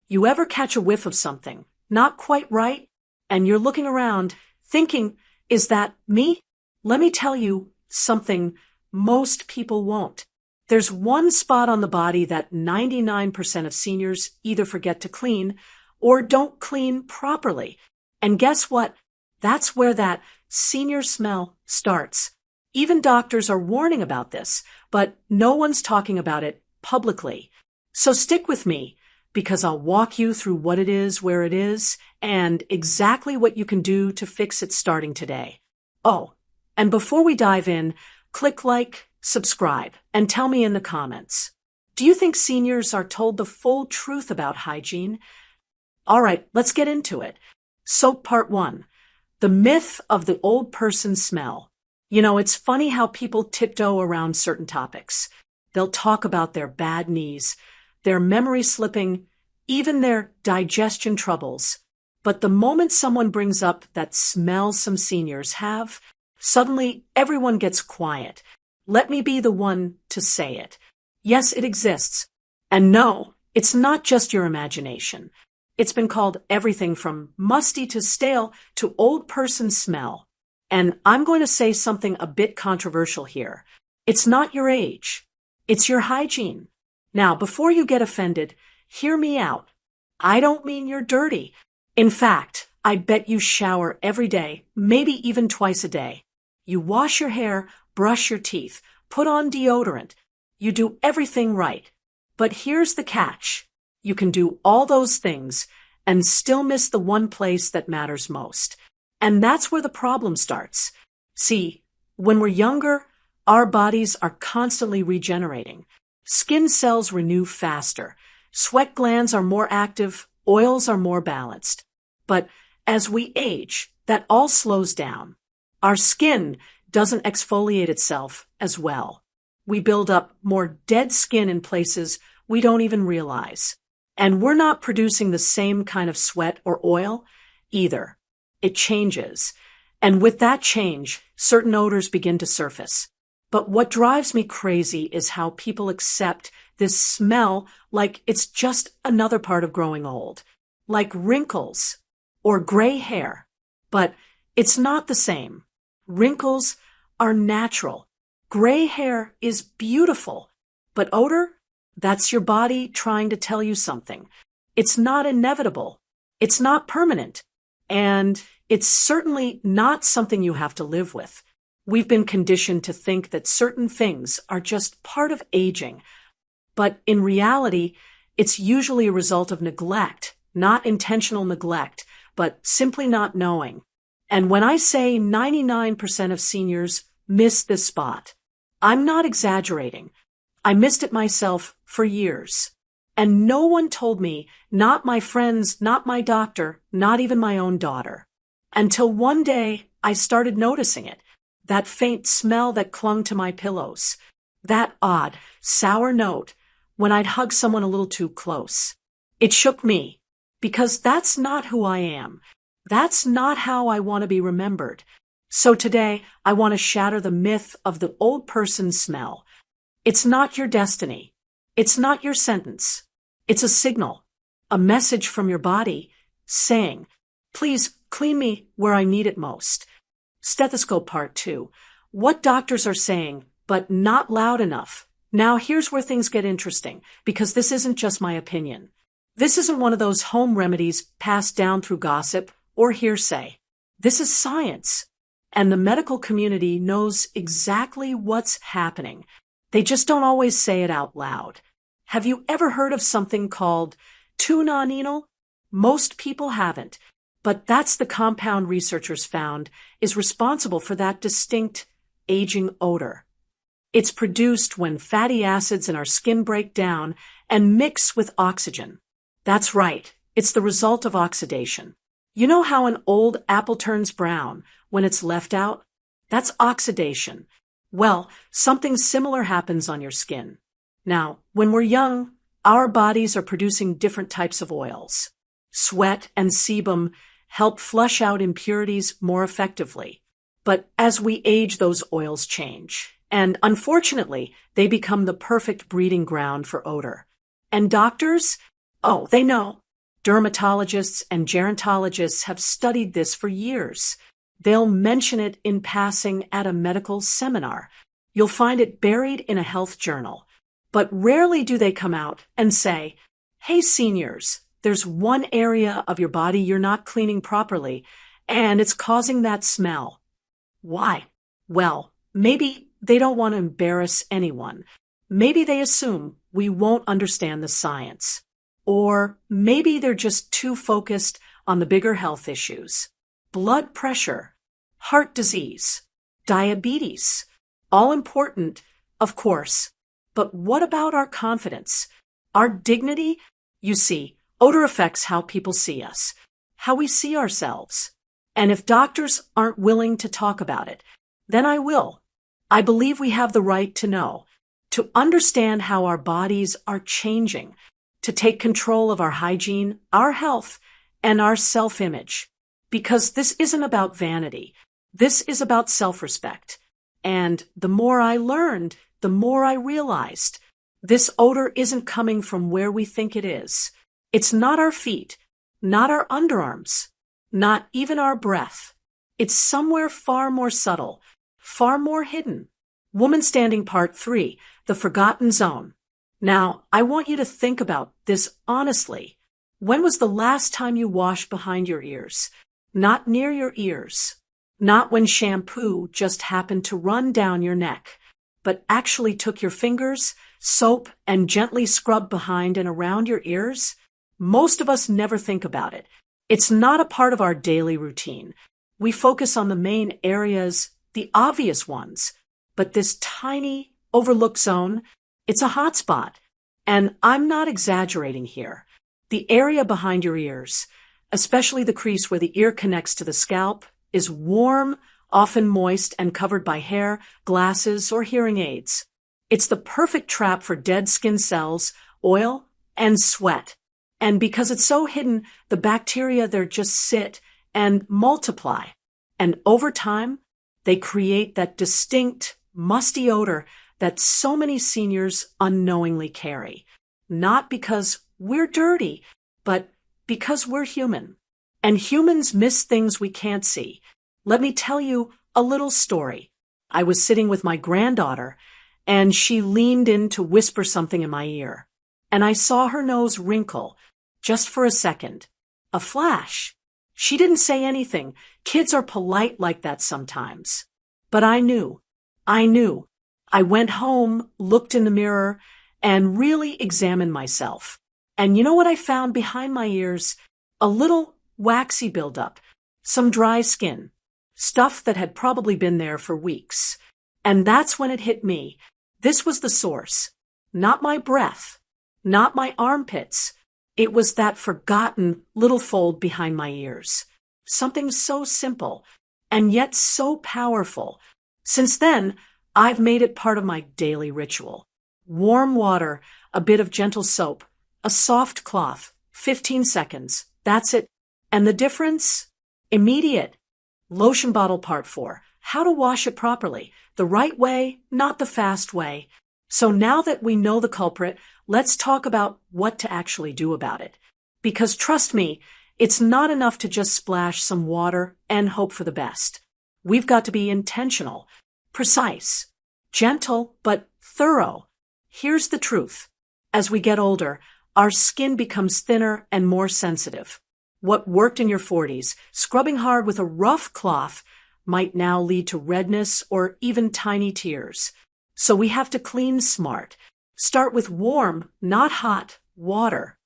You ever catch a whiff of something, not quite right, and you're looking around, thinking, is that me? Let me tell you something most people won't. There's one spot on the body that 99% of seniors either forget to clean or don't clean properly. And guess what? That's where that senior smell starts. Even doctors are warning about this, but no one's talking about it publicly. So stick with me, because I'll walk you through what it is, where it is, and exactly what you can do to fix it starting today. Oh, and before we dive in, click like, subscribe, and tell me in the comments. Do you think seniors are told the full truth about hygiene? All right, let's get into it. So part 1, the myth of the old person smell. You know, it's funny how people tiptoe around certain topics. They'll talk about their bad knees, their memory slipping, even their digestion troubles. But the moment someone brings up that smell some seniors have, suddenly everyone gets quiet. Let me be the one to say it. Yes, it exists. And no, it's not just your imagination. It's been called everything from musty to stale to old person smell. And I'm going to say something a bit controversial here. It's not your age. It's your hygiene. Now, before you get offended, hear me out. I don't mean you're dirty. In fact, I bet you shower every day, maybe even twice a day. You wash your hair, brush your teeth, put on deodorant. You do everything right. But here's the catch. You can do all those things and still miss the one place that matters most. And that's where the problem starts. See, when we're younger, our bodies are constantly regenerating. Skin cells renew faster. Sweat glands are more active. Oils are more balanced. But as we age, that all slows down. Our skin doesn't exfoliate itself as well. We build up more dead skin in places we don't even realize. And we're not producing the same kind of sweat or oil either. It changes. And with that change, certain odors begin to surface. But what drives me crazy is how people accept this smell like it's just another part of growing old, like wrinkles or gray hair. But it's not the same. Wrinkles are natural. Gray hair is beautiful. But odor? That's your body trying to tell you something. It's not inevitable. It's not permanent. And it's certainly not something you have to live with. We've been conditioned to think that certain things are just part of aging. But in reality, it's usually a result of neglect, not intentional neglect, but simply not knowing. And when I say 99% of seniors miss this spot, I'm not exaggerating. I missed it myself for years. And no one told me, not my friends, not my doctor, not even my own daughter. Until one day, I started noticing it. That faint smell that clung to my pillows. That odd, sour note when I'd hug someone a little too close. It shook me, because that's not who I am. That's not how I want to be remembered. So today, I want to shatter the myth of the old person smell. It's not your destiny. It's not your sentence. It's a signal, a message from your body saying, please clean me where I need it most. Stethoscope part 2. What doctors are saying, but not loud enough. Now here's where things get interesting, because this isn't just my opinion. This isn't one of those home remedies passed down through gossip or hearsay. This is science. And the medical community knows exactly what's happening. They just don't always say it out loud. Have you ever heard of something called 2-nonenal? Most people haven't, but that's the compound researchers found is responsible for that distinct aging odor. It's produced when fatty acids in our skin break down and mix with oxygen. That's right, it's the result of oxidation. You know how an old apple turns brown when it's left out? That's oxidation. Well, something similar happens on your skin. Now, when we're young, our bodies are producing different types of oils. Sweat and sebum help flush out impurities more effectively. But as we age, those oils change. And unfortunately, they become the perfect breeding ground for odor. And doctors? Oh, they know. Dermatologists and gerontologists have studied this for years. They'll mention it in passing at a medical seminar. You'll find it buried in a health journal. But rarely do they come out and say, "Hey, seniors, there's one area of your body you're not cleaning properly, and it's causing that smell." Why? Well, maybe they don't want to embarrass anyone. Maybe they assume we won't understand the science. Or maybe they're just too focused on the bigger health issues. Blood pressure, heart disease, diabetes. All important, of course. But what about our confidence? Our dignity? You see, odor affects how people see us, how we see ourselves. And if doctors aren't willing to talk about it, then I will. I believe we have the right to know, to understand how our bodies are changing, to take control of our hygiene, our health, and our self-image. Because this isn't about vanity. This is about self-respect. And the more I learned, the more I realized this odor isn't coming from where we think it is. It's not our feet, not our underarms, not even our breath. It's somewhere far more subtle, far more hidden. Woman Standing Part 3, The Forgotten Zone. Now, I want you to think about this honestly. When was the last time you washed behind your ears? Not near your ears. Not when shampoo just happened to run down your neck, but actually took your fingers, soap, and gently scrubbed behind and around your ears? Most of us never think about it. It's not a part of our daily routine. We focus on the main areas, the obvious ones. But this tiny, overlooked zone, it's a hot spot. And I'm not exaggerating here. The area behind your ears, especially the crease where the ear connects to the scalp, is warm, often moist, and covered by hair, glasses, or hearing aids. It's the perfect trap for dead skin cells, oil, and sweat. And because it's so hidden, the bacteria there just sit and multiply. And over time, they create that distinct, musty odor that so many seniors unknowingly carry. Not because we're dirty, but because we're human. And humans miss things we can't see. Let me tell you a little story. I was sitting with my granddaughter, and she leaned in to whisper something in my ear. And I saw her nose wrinkle, just for a second. A flash. She didn't say anything. Kids are polite like that sometimes. But I knew. I went home, looked in the mirror, and really examined myself. And you know what I found behind my ears? A little waxy buildup, some dry skin, stuff that had probably been there for weeks. And that's when it hit me. This was the source. Not my breath, not my armpits. It was that forgotten little fold behind my ears. Something so simple, and yet so powerful. Since then, I've made it part of my daily ritual. Warm water, a bit of gentle soap, a soft cloth, 15 seconds. That's it. And the difference? Immediate. Lotion bottle part 4. How to wash it properly. The right way, not the fast way. So now that we know the culprit, let's talk about what to actually do about it. Because trust me, it's not enough to just splash some water and hope for the best. We've got to be intentional, precise, gentle, but thorough. Here's the truth. As we get older, our skin becomes thinner and more sensitive. What worked in your 40s, scrubbing hard with a rough cloth, might now lead to redness or even tiny tears. So we have to clean smart. Start with warm, not hot, water.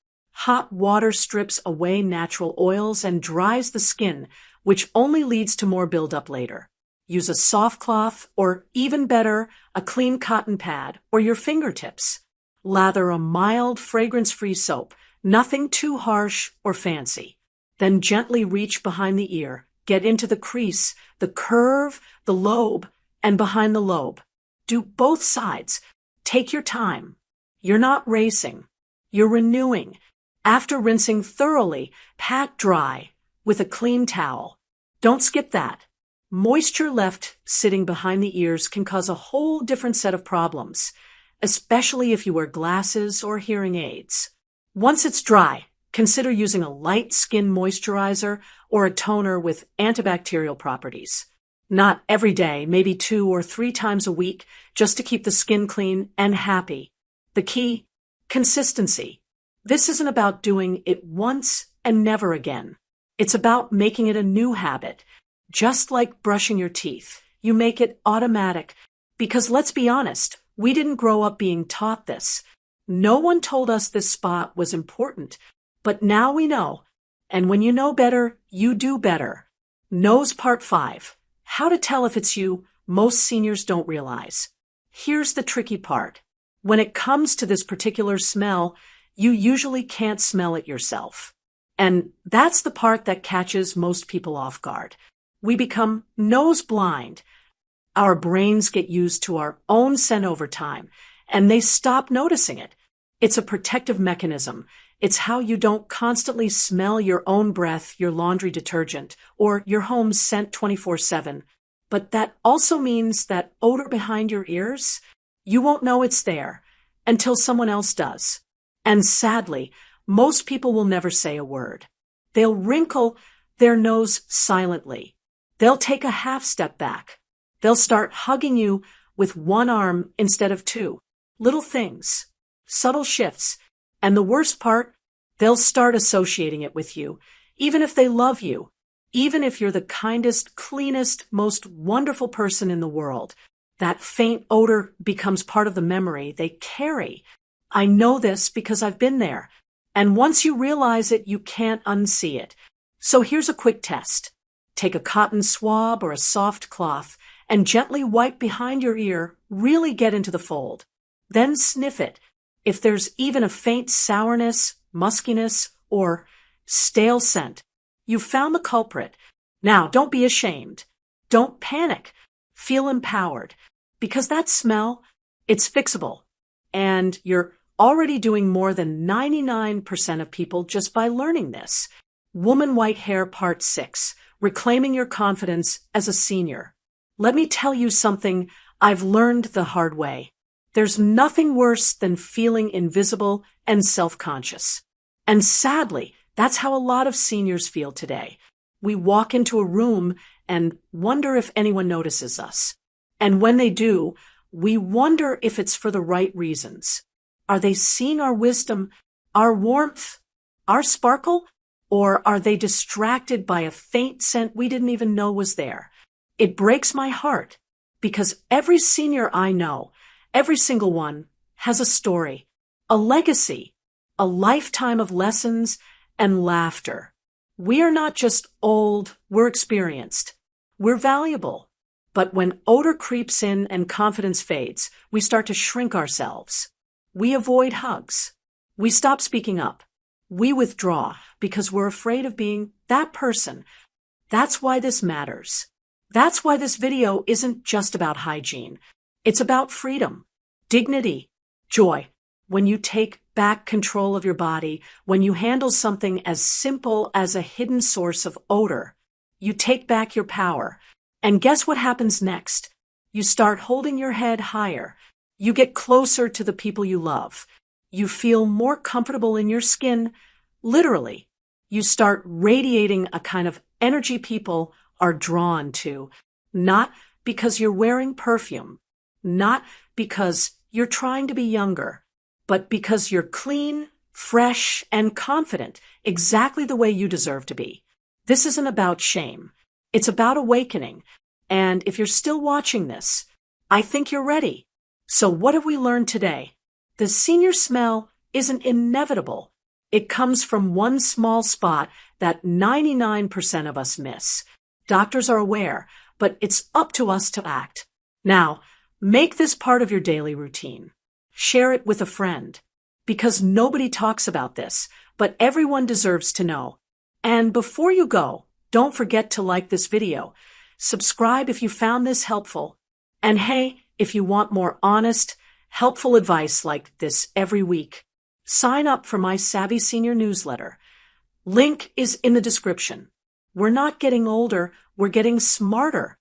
Hot water strips away natural oils and dries the skin, which only leads to more buildup later. Use a soft cloth, or even better, a clean cotton pad, or your fingertips. Lather a mild, fragrance-free soap, nothing too harsh or fancy. Then gently reach behind the ear, get into the crease, the curve, the lobe, and behind the lobe. Do both sides. Take your time. You're not racing. You're renewing. After rinsing thoroughly, pat dry with a clean towel. Don't skip that. Moisture left sitting behind the ears can cause a whole different set of problems, especially if you wear glasses or hearing aids. Once it's dry, consider using a light skin moisturizer or a toner with antibacterial properties. Not every day, maybe 2 or 3 times a week, just to keep the skin clean and happy. The key? Consistency. This isn't about doing it once and never again. It's about making it a new habit. Just like brushing your teeth, you make it automatic. Because let's be honest, we didn't grow up being taught this. No one told us this spot was important. But now we know. And when you know better, you do better. Nose Part 5. How to tell if it's you, most seniors don't realize. Here's the tricky part. When it comes to this particular smell, you usually can't smell it yourself. And that's the part that catches most people off guard. We become nose blind. Our brains get used to our own scent over time, and they stop noticing it. It's a protective mechanism. It's how you don't constantly smell your own breath, your laundry detergent, or your home's scent 24/7. But that also means that odor behind your ears, you won't know it's there until someone else does. And sadly, most people will never say a word. They'll wrinkle their nose silently. They'll take a half step back. They'll start hugging you with one arm instead of 2. Little things, subtle shifts, and the worst part, they'll start associating it with you, even if they love you, even if you're the kindest, cleanest, most wonderful person in the world. That faint odor becomes part of the memory they carry. I know this because I've been there. And once you realize it, you can't unsee it. So here's a quick test. Take a cotton swab or a soft cloth and gently wipe behind your ear, really get into the fold. Then sniff it. If there's even a faint sourness, muskiness, or stale scent, you've found the culprit. Now, don't be ashamed. Don't panic. Feel empowered. Because that smell, it's fixable. And you're already doing more than 99% of people just by learning this. Woman White Hair Part 6. Reclaiming your confidence as a senior. Let me tell you something I've learned the hard way. There's nothing worse than feeling invisible and self-conscious. And sadly, that's how a lot of seniors feel today. We walk into a room and wonder if anyone notices us. And when they do, we wonder if it's for the right reasons. Are they seeing our wisdom, our warmth, our sparkle? Or are they distracted by a faint scent we didn't even know was there? It breaks my heart because every senior I know, every single one, has a story, a legacy, a lifetime of lessons and laughter. We are not just old, we're experienced. We're valuable. But when odor creeps in and confidence fades, we start to shrink ourselves. We avoid hugs. We stop speaking up. We withdraw because we're afraid of being that person. That's why this matters. That's why this video isn't just about hygiene. It's about freedom, dignity, joy. When you take back control of your body, when you handle something as simple as a hidden source of odor, you take back your power. And guess what happens next? You start holding your head higher. You get closer to the people you love. You feel more comfortable in your skin, literally. You start radiating a kind of energy people are drawn to, not because you're wearing perfume, not because you're trying to be younger, but because you're clean, fresh, and confident, exactly the way you deserve to be. This isn't about shame. It's about awakening. And if you're still watching this, I think you're ready. So what have we learned today? The senior smell isn't inevitable. It comes from one small spot that 99% of us miss. Doctors are aware, but it's up to us to act. Now, make this part of your daily routine. Share it with a friend. Because nobody talks about this, but everyone deserves to know. And before you go, don't forget to like this video. Subscribe if you found this helpful. And hey, if you want more honest, helpful advice like this every week, sign up for my Savvy Senior newsletter. Link is in the description. We're not getting older, we're getting smarter.